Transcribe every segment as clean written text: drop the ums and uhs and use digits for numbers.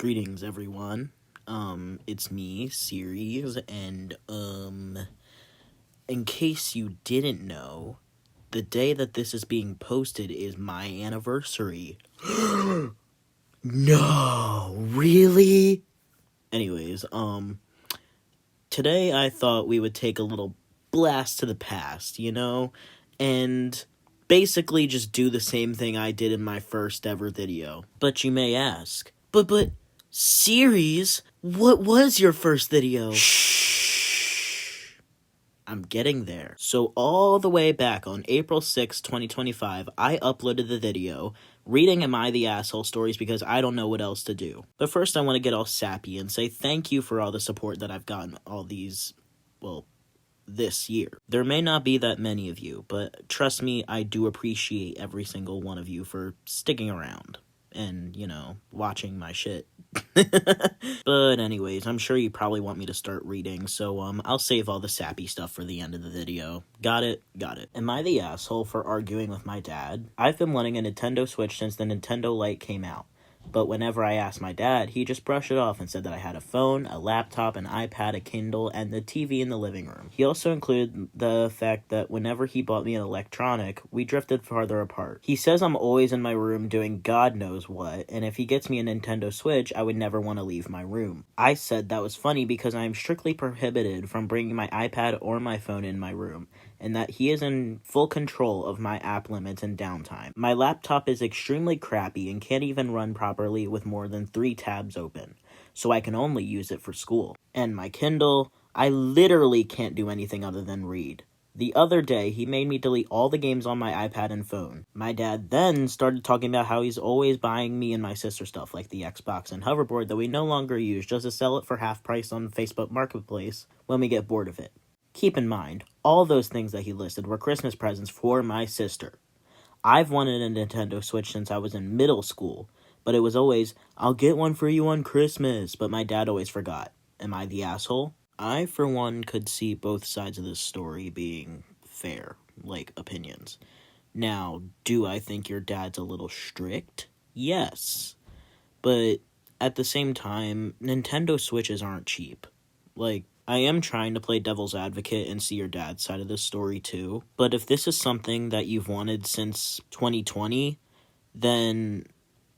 Greetings, everyone. It's me, Series, and, in case you didn't know, the day that this is being posted is my anniversary. No, really? Anyways, today I thought we would take a little blast to the past, and basically just do the same thing I did in my first ever video. But you may ask, but, Series, what was your first video? Shh. I'm getting there. So all the way back on April 6, 2025, I uploaded the video reading Am I the Asshole stories because I don't know what else to do. But first I want to get all sappy and say thank you for all the support that I've gotten all these, this year. There may not be that many of you, but trust me, I do appreciate every single one of you for sticking around and, watching my shit. But anyways, I'm sure you probably want me to start reading, so I'll save all the sappy stuff for the end of the video. Got it? Got it. Am I the asshole for arguing with my dad? I've been wanting a Nintendo Switch since the Nintendo Lite came out. But whenever I asked my dad, he just brushed it off and said that I had a phone, a laptop, an iPad, a Kindle, and the TV in the living room. He also included the fact that whenever he bought me an electronic, we drifted farther apart. He says I'm always in my room doing God knows what, and if he gets me a Nintendo Switch, I would never want to leave my room. I said that was funny because I am strictly prohibited from bringing my iPad or my phone in my room, and that he is in full control of my app limits and downtime. My laptop is extremely crappy and can't even run properly with more than 3 tabs open, so I can only use it for school. And my Kindle, I literally can't do anything other than read. The other day, he made me delete all the games on my iPad and phone. My dad then started talking about how he's always buying me and my sister stuff like the Xbox and hoverboard that we no longer use just to sell it for half price on Facebook Marketplace when we get bored of it. Keep in mind, all those things that he listed were Christmas presents for my sister. I've wanted a Nintendo Switch since I was in middle school, but it was always, I'll get one for you on Christmas, but my dad always forgot. Am I the asshole? I, for one, could see both sides of this story being fair, opinions. Now, do I think your dad's a little strict? Yes. But at the same time, Nintendo Switches aren't cheap. I am trying to play devil's advocate and see your dad's side of this story too, but if this is something that you've wanted since 2020, then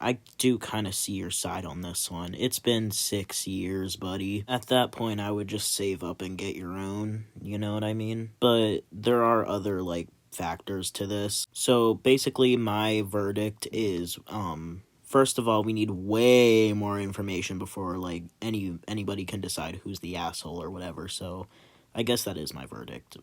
I do kind of see your side on this one. It's been 6 years, buddy. At that point, I would just save up and get your own, you know what I mean? But there are other, factors to this. So basically, my verdict is, first of all, we need way more information before, anybody can decide who's the asshole or whatever, so I guess that is my verdict.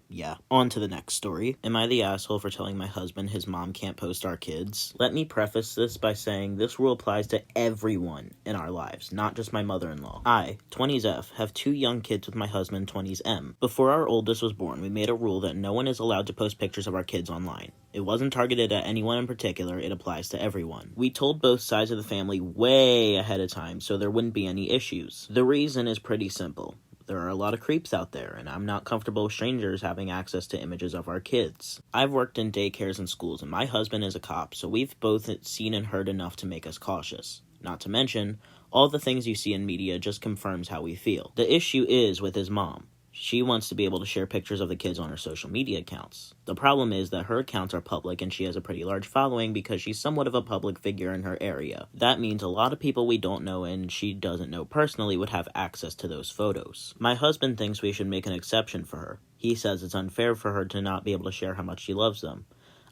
Yeah. On to the next story. Am I the asshole for telling my husband his mom can't post our kids? Let me preface this by saying this rule applies to everyone in our lives, not just my mother-in-law. I, 20s F, have 2 young kids with my husband, 20s M. Before our oldest was born, we made a rule that no one is allowed to post pictures of our kids online. It wasn't targeted at anyone in particular, it applies to everyone. We told both sides of the family way ahead of time so there wouldn't be any issues. The reason is pretty simple. There are a lot of creeps out there, and I'm not comfortable with strangers having access to images of our kids. I've worked in daycares and schools, and my husband is a cop, so we've both seen and heard enough to make us cautious. Not to mention, all the things you see in media just confirms how we feel. The issue is with his mom. She wants to be able to share pictures of the kids on her social media accounts. The problem is that her accounts are public and she has a pretty large following because she's somewhat of a public figure in her area. That means a lot of people we don't know and she doesn't know personally would have access to those photos. My husband thinks we should make an exception for her. He says it's unfair for her to not be able to share how much she loves them.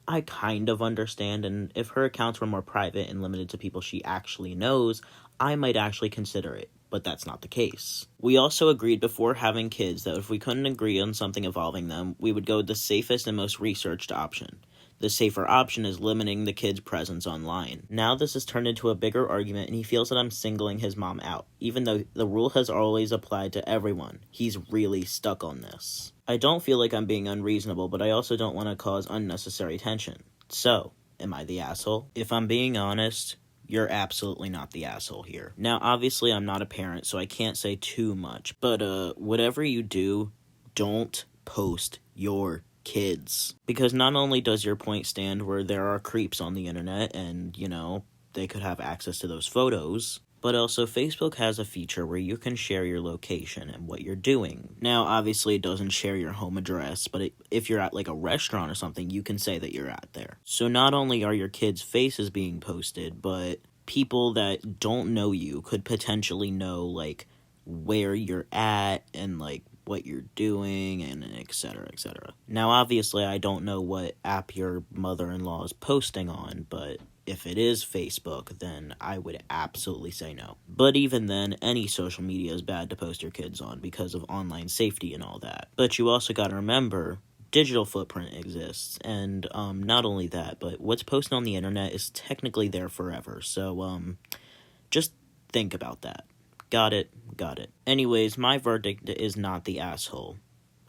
I kind of understand, and if her accounts were more private and limited to people she actually knows, I might actually consider it. But that's not the case. We also agreed before having kids that if we couldn't agree on something involving them, we would go with the safest and most researched option. The safer option is limiting the kid's presence online. Now this has turned into a bigger argument and he feels that I'm singling his mom out, even though the rule has always applied to everyone. He's really stuck on this. I don't feel like I'm being unreasonable, but I also don't want to cause unnecessary tension. So, am I the asshole? If I'm being honest, you're absolutely not the asshole here. Now, obviously, I'm not a parent, so I can't say too much, but whatever you do, don't post your kids. Because not only does your point stand where there are creeps on the internet and, they could have access to those photos, But also, Facebook has a feature where you can share your location and what you're doing. Now, obviously, it doesn't share your home address, but if you're at like a restaurant or something, you can say that you're at there. So not only are your kids' faces being posted, but people that don't know you could potentially know like where you're at and like what you're doing and etc etc. Now obviously I don't know what app your mother-in-law is posting on, but if it is Facebook, then I would absolutely say no. But even then, any social media is bad to post your kids on because of online safety and all that. But you also gotta remember, digital footprint exists, and not only that, but what's posted on the internet is technically there forever, so just think about that. Got it. Anyways, my verdict is not the asshole.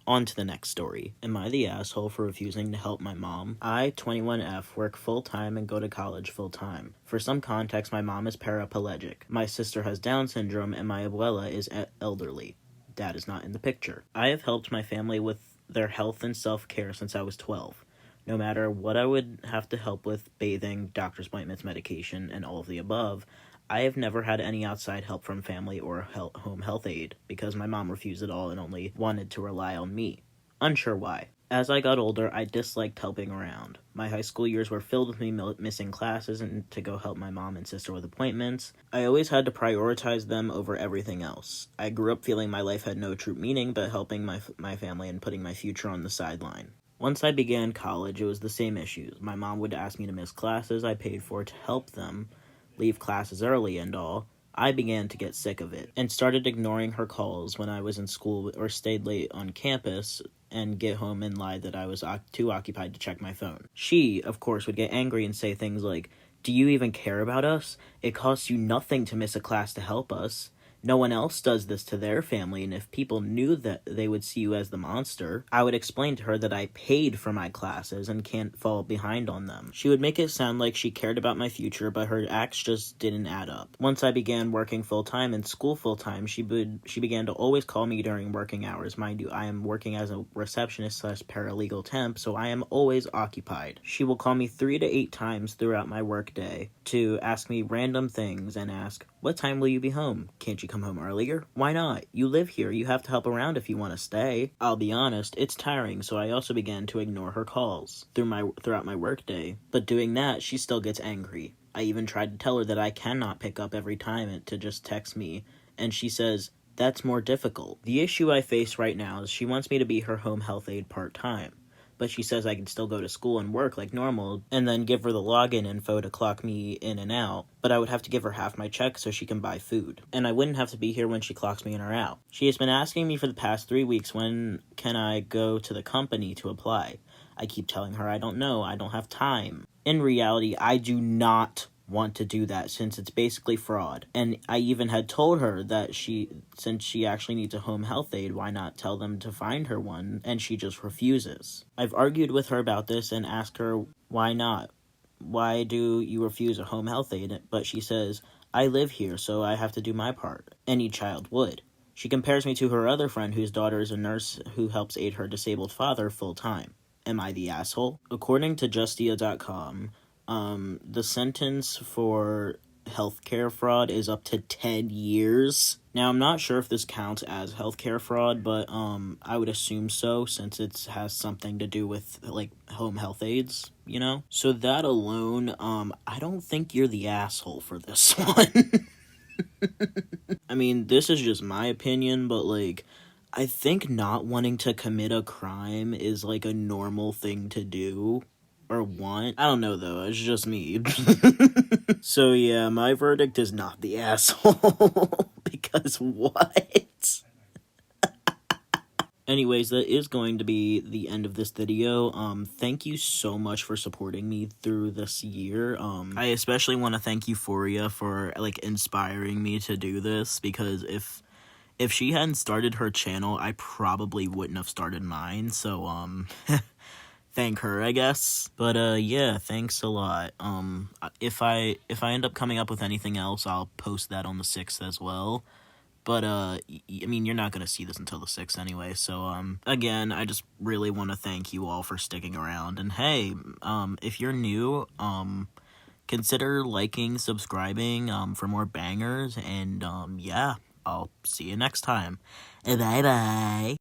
On to the next story. Am I the asshole for refusing to help my mom? I, 21F, work full-time and go to college full-time. For some context, my mom is paraplegic. My sister has Down syndrome, and my abuela is elderly. Dad is not in the picture. I have helped my family with their health and self-care since I was 12. No matter what I would have to help with, bathing, doctor's appointments, medication, and all of the above, I have never had any outside help from family or home health aide because my mom refused it all and only wanted to rely on me. Unsure why. As I got older, I disliked helping around. My high school years were filled with me missing classes and to go help my mom and sister with appointments. I always had to prioritize them over everything else. I grew up feeling my life had no true meaning but helping my family and putting my future on the sideline. Once I began college, it was the same issues. My mom would ask me to miss classes I paid for to help them, leave classes early and all. I began to get sick of it and started ignoring her calls when I was in school or stayed late on campus and get home and lie that I was too occupied to check my phone. She, of course, would get angry and say things like, "Do you even care about us? It costs you nothing to miss a class to help us. No one else does this to their family, and if people knew that, they would see you as the monster." I would explain to her that I paid for my classes and can't fall behind on them. She would make it sound like she cared about my future, but her acts just didn't add up. Once I began working full-time and school full-time, she began to always call me during working hours. Mind you, I am working as a receptionist / paralegal temp, so I am always occupied. She will call me 3 to 8 times throughout my workday to ask me random things and ask, "What time will you be home? Can't you come home earlier? Why not? You live here. You have to help around if you want to stay." I'll be honest, it's tiring, so I also began to ignore her calls throughout my workday. But doing that, she still gets angry. I even tried to tell her that I cannot pick up every time to just text me, and she says, "That's more difficult." The issue I face right now is she wants me to be her home health aide part-time. But she says I can still go to school and work like normal, and then give her the login info to clock me in and out, but I would have to give her half my check so she can buy food, and I wouldn't have to be here when she clocks me in or out. She has been asking me for the past 3 weeks when can I go to the company to apply. I keep telling her I don't know, I don't have time. In reality, I do not want to do that since it's basically fraud. And I even had told her that since she actually needs a home health aide, why not tell them to find her one, and she just refuses. I've argued with her about this and asked her why not. Why do you refuse a home health aide? But she says, "I live here, so I have to do my part. Any child would." She compares me to her other friend whose daughter is a nurse who helps aid her disabled father full-time. Am I the asshole? According to Justia.com, the sentence for healthcare fraud is up to 10 years. Now, I'm not sure if this counts as healthcare fraud, but I would assume so, since it has something to do with, like, home health aides, you know? So that alone, I don't think you're the asshole for this one. I mean, this is just my opinion, but, like, I think not wanting to commit a crime is, like, a normal thing to do. Or want. I don't know, though. It's just me. So, yeah, my verdict is not the asshole. Because what? Anyways, that is going to be the end of this video. Thank you so much for supporting me through this year. I especially want to thank Euphoria for, like, inspiring me to do this. Because if she hadn't started her channel, I probably wouldn't have started mine. So, thank her, I guess. But, yeah, thanks a lot. If I end up coming up with anything else, I'll post that on the 6th as well. But, I mean, you're not gonna see this until the 6th anyway, so, again, I just really want to thank you all for sticking around. And hey, if you're new, consider liking, subscribing, for more bangers, and, yeah, I'll see you next time. Bye-bye.